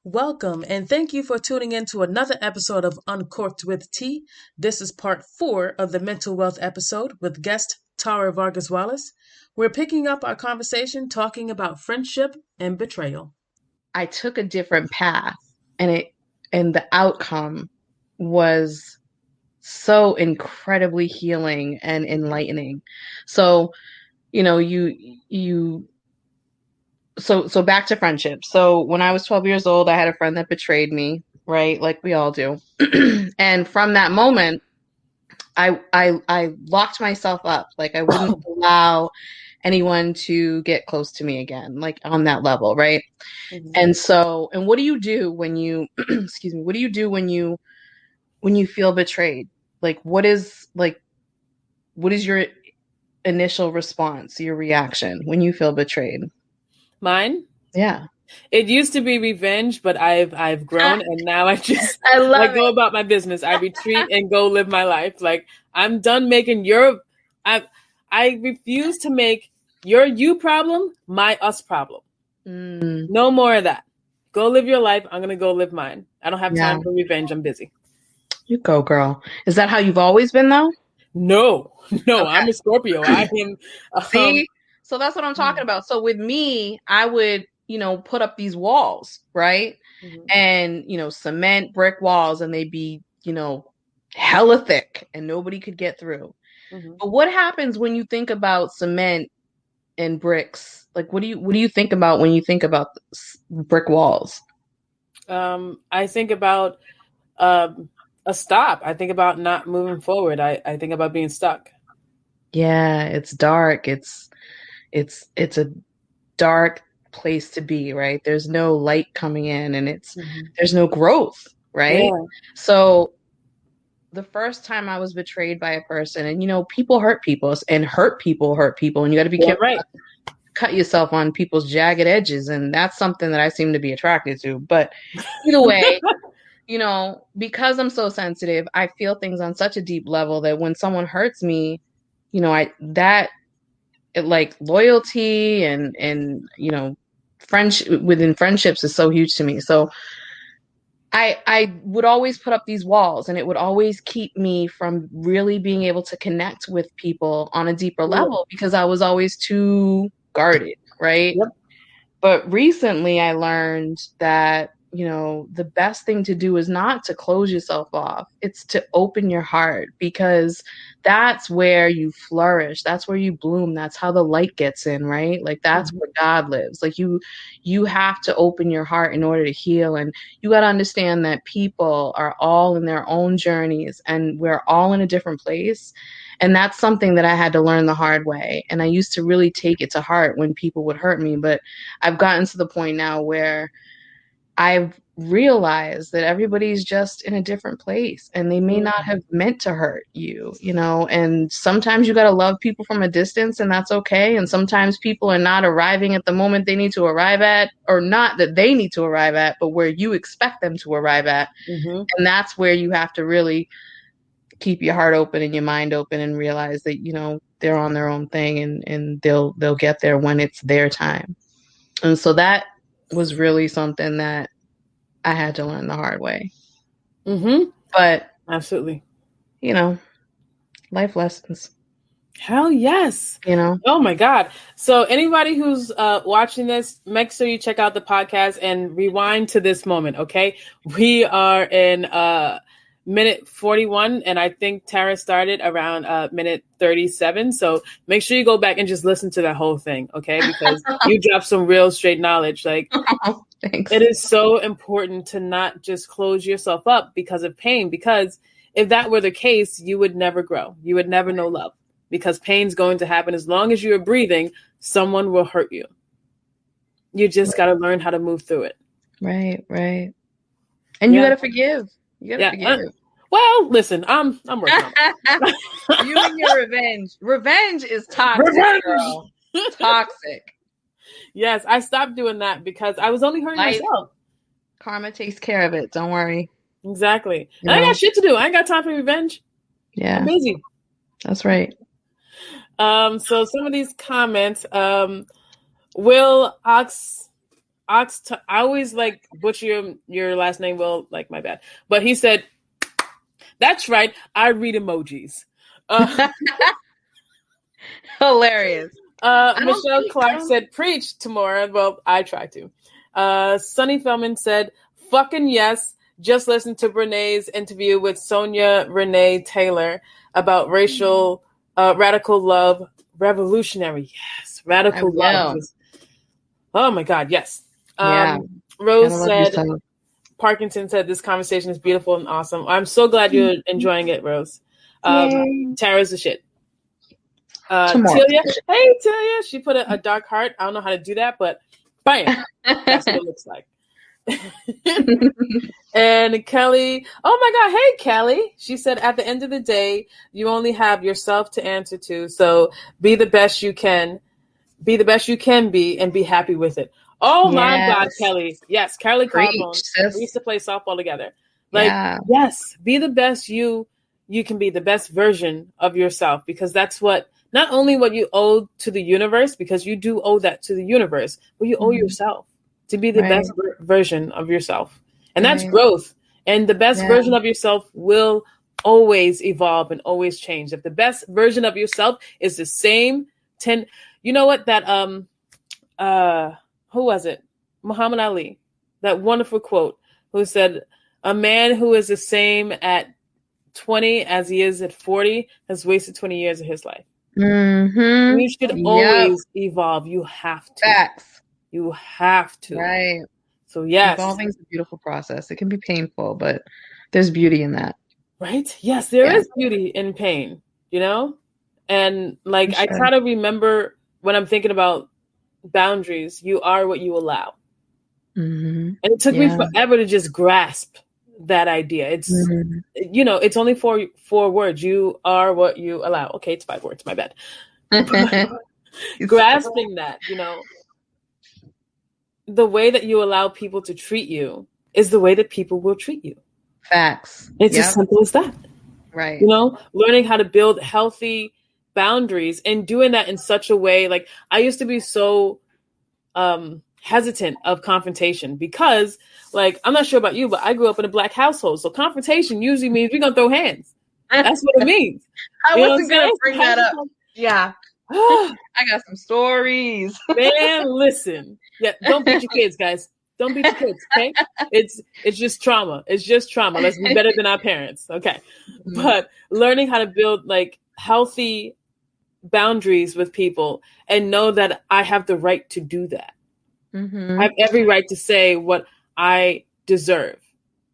Welcome, and thank you for tuning in to another episode of Uncorked with Tea. This is part 4 of the mental wealth episode with guest Tara Vargas Wallace. We're picking up our conversation talking about friendship and betrayal. I took a different path and the outcome was so incredibly healing and enlightening. So, you know, so back to friendship. So when I was 12 years old, I had a friend that betrayed me, right? Like we all do. And from that moment, I locked myself up. Like I wouldn't allow anyone to get close to me again, like on that level, right? And what do you do when you excuse me, what do you do when you feel betrayed? What is your initial response, your reaction when you feel betrayed? Mine? Yeah. It used to be revenge, but I've grown and now I just go about my business. I retreat and go live my life. Like I'm done making I refuse to make your you problem my us problem. No more of that. Go live your life. I'm gonna go live mine. I don't have time for revenge. I'm busy. You go, girl. Is that how you've always been though? No, okay. I'm a Scorpio. I am. See, so that's what I'm talking about. So with me, I would, put up these walls, right? And, cement brick walls, and they'd be, hella thick and nobody could get through. But what happens when you think about cement and bricks? Like, what do you think about when you think about brick walls? I think about a stop. I think about not moving forward. I think about being stuck. Yeah, it's dark. It's a dark place to be, right? There's no light coming in, and there's no growth, right? Yeah. So the first time I was betrayed by a person, and people hurt people, and hurt people, and you got to be careful. Right. Cut yourself on people's jagged edges, and that's something that I seem to be attracted to. But either way, because I'm so sensitive, I feel things on such a deep level that when someone hurts me, like loyalty and friendship within friendships is so huge to me. So I would always put up these walls, and it would always keep me from really being able to connect with people on a deeper level because I was always too guarded, right? Yep. But recently I learned that the best thing to do is not to close yourself off. It's to open your heart, because that's where you flourish. That's where you bloom. That's how the light gets in, right? Like that's where God lives. Like you have to open your heart in order to heal. And you got to understand that people are all in their own journeys, and we're all in a different place. And that's something that I had to learn the hard way. And I used to really take it to heart when people would hurt me. But I've gotten to the point now where I've realized that everybody's just in a different place, and they may not have meant to hurt you, and sometimes you got to love people from a distance, and that's okay. And sometimes people are not arriving at the moment they need to arrive at, or not that they need to arrive at, but where you expect them to arrive at. And that's where you have to really keep your heart open and your mind open and realize that, they're on their own thing, and they'll get there when it's their time. And so that was really something that I had to learn the hard way. But absolutely, life lessons. Hell yes. Oh my God. So anybody who's watching this, make sure you check out the podcast and rewind to this moment. Okay. We are in minute 41, and I think Tara started around minute 37. So make sure you go back and just listen to that whole thing, okay? Because you dropped some real straight knowledge. Like, thanks. It is so important to not just close yourself up because of pain. Because if that were the case, you would never grow. You would never know love, because pain's going to happen. As long as you're breathing, someone will hurt you. You just got to learn how to move through it. Right. And you got to forgive. You gotta forgive. Well, listen, I'm working on it. You and your revenge. Revenge is toxic, girl. Toxic. Yes, I stopped doing that because I was only hurting myself. Karma takes care of it. Don't worry. Exactly. And I got shit to do. I ain't got time for revenge. Yeah. I'm busy. That's right. So some of these comments, Will I always like butcher your last name. Well, like my bad. But he said, "That's right. I read emojis." Hilarious. Michelle Clark said, "Preach, Tamora." Well, I try to. Sonny Feldman said, "Fucking yes." Just listened to Brené's interview with Sonia Renee Taylor about racial radical love, revolutionary. Yes, radical love. Oh my God, yes. Rose said, Parkinson said, "This conversation is beautiful and awesome." I'm so glad you're enjoying it, Rose. Tara's the shit. Tilia, hey Tilia, she put a dark heart. I don't know how to do that, but bam, that's what it looks like. And Kelly, oh my God, hey Kelly, she said, "At the end of the day, you only have yourself to answer to, so be the best you can be and be happy with it." Oh my God, Kelly. Yes, Kelly Carbone. We used to play softball together. Yes, be the best you can be, the best version of yourself, because that's not only what you owe to the universe, because you do owe that to the universe, but you owe yourself to be the best version of yourself. And that's growth. And the best version of yourself will always evolve and always change. If the best version of yourself is the same you know what, that who was it? Muhammad Ali, that wonderful quote, who said, "A man who is the same at 20 as he is at 40 has wasted 20 years of his life." You should always evolve. You have to. Facts. You have to. Right. So yes. Evolving is a beautiful process. It can be painful, but there's beauty in that. Right? Yes, there is beauty in pain, And I try to remember when I'm thinking about boundaries, you are what you allow. And it took me forever to just grasp that idea. It's, it's only four words. You are what you allow. Okay, it's 5 words. My bad. Grasping that, the way that you allow people to treat you is the way that people will treat you. Facts. It's as simple as that. Right. Learning how to build healthy boundaries and doing that in such a way. Like, I used to be so hesitant of confrontation because, I'm not sure about you, but I grew up in a Black household. So confrontation usually means we're going to throw hands. That's what it means. I wasn't going to bring that up. Yeah. I got some stories. Man, listen. Yeah, don't beat your kids, guys. Don't beat your kids, okay? It's just trauma. It's just trauma. Let's be better than our parents, okay? But learning how to build healthy boundaries with people and know that I have the right to do that. I have every right to say what I deserve.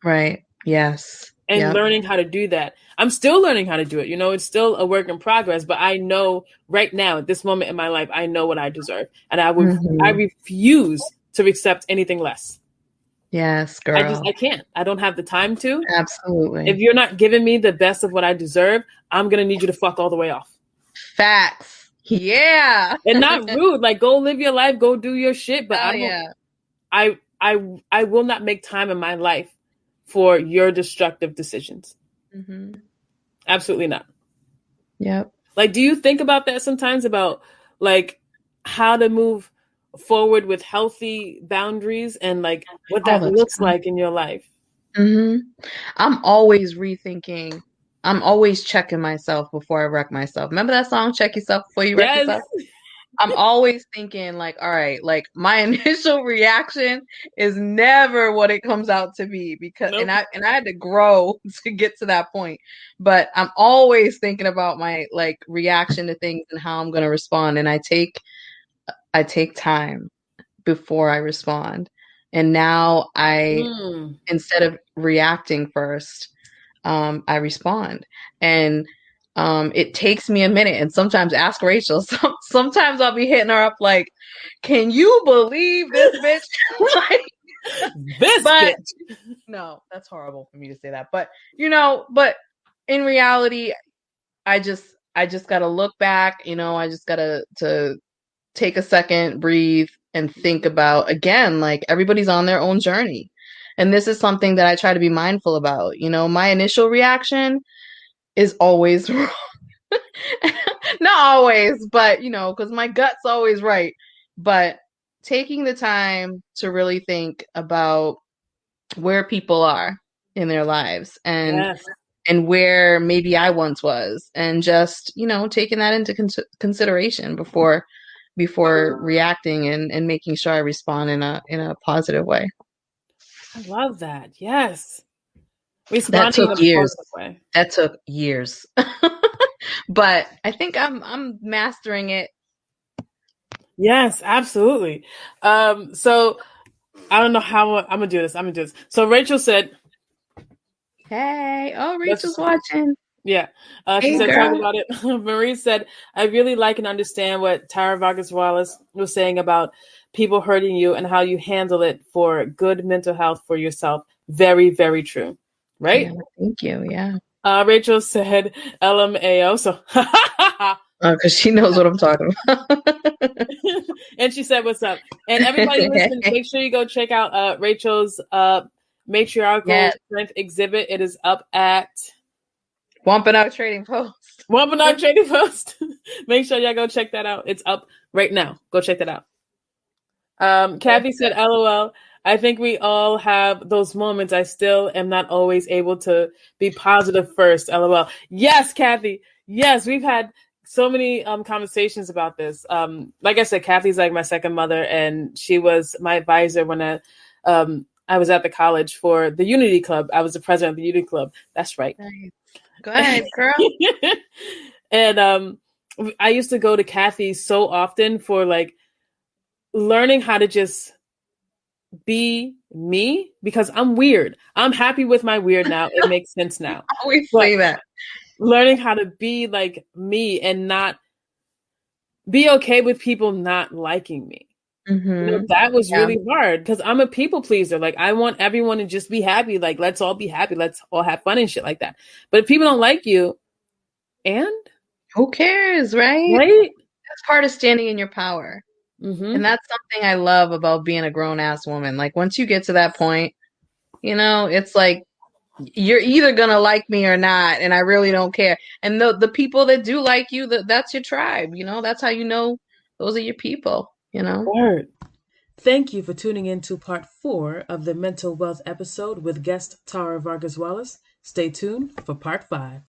Right. Yes. And learning how to do that. I'm still learning how to do it. It's still a work in progress, but I know right now, at this moment in my life, I know what I deserve. And I refuse to accept anything less. Yes, girl. I can't. I don't have the time to. Absolutely. If you're not giving me the best of what I deserve, I'm going to need you to fuck all the way off. Facts. Yeah. And not rude. Go live your life, go do your shit. But I will not make time in my life for your destructive decisions. Absolutely not. Yep. Do you think about that sometimes, about how to move forward with healthy boundaries and what that looks like in your life? I'm always rethinking. I'm always checking myself before I wreck myself. Remember that song, Check Yourself Before You Wreck Yourself? I'm always thinking all right, my initial reaction is never what it comes out to be, because and I had to grow to get to that point. But I'm always thinking about my reaction to things and how I'm going to respond. And I take time before I respond. And now instead of reacting first, I respond. And it takes me a minute, and sometimes ask Rachel. Sometimes I'll be hitting her up "Can you believe this bitch?" Bitch. No, that's horrible for me to say that. But but in reality, I just got to look back. I just got to take a second, breathe, and think about, again, everybody's on their own journey, and this is something that I try to be mindful about. My initial reaction is always wrong. Not always, but because my gut's always right. But taking the time to really think about where people are in their lives and where maybe I once was, and just, taking that into consideration before reacting and making sure I respond in a positive way. I love that. Yes. That Responding in took a years. positive way. That took years. But I think I'm mastering it. Yes, absolutely. So I don't know how I'm gonna do this. So Rachel said, Hey, oh, Rachel's watching. Yeah. She Hey, said, girl. talk about it. Marie said, I really like and understand what Tara Vargas Wallace was saying about people hurting you and how you handle it for good mental health for yourself. Very, very true. Right? Yeah, thank you. Yeah. Rachel said, LMAO. So, Because she knows what I'm talking about. and she said, what's up? And everybody listen, make sure you go check out Rachel's matriarchal strength exhibit. It is up at Wampanoag Trading Post. Wampanoag Trading Post. Make sure y'all go check that out. It's up right now. Go check that out. Kathy said, LOL. I think we all have those moments. I still am not always able to be positive first. LOL. Yes, Kathy. Yes, we've had so many conversations about this. Like I said, Kathy's like my second mother, and she was my advisor when I was at the college for the Unity Club. I was the president of the Unity Club. That's right. Nice. Go ahead, girl. And I used to go to Kathy so often for like learning how to just be me, because I'm weird. I'm happy with my weird now. It makes sense now. I always say that. Learning how to be like me and not be okay with people not liking me. Mm-hmm. That was really hard because I'm a people pleaser. Like, I want everyone to just be happy. Like, let's all be happy. Let's all have fun and shit like that. But if people don't like you, and who cares, right? Right? That's part of standing in your power. Mm-hmm. And that's something I love about being a grown-ass woman. Like, once you get to that point, it's like, you're either gonna like me or not, and I really don't care. And the people that do like you, that's your tribe. That's how those are your people. Word. Thank you for tuning in to part 4 of the Mental Wealth episode with guest Tara Vargas Wallace. Stay tuned for part 5.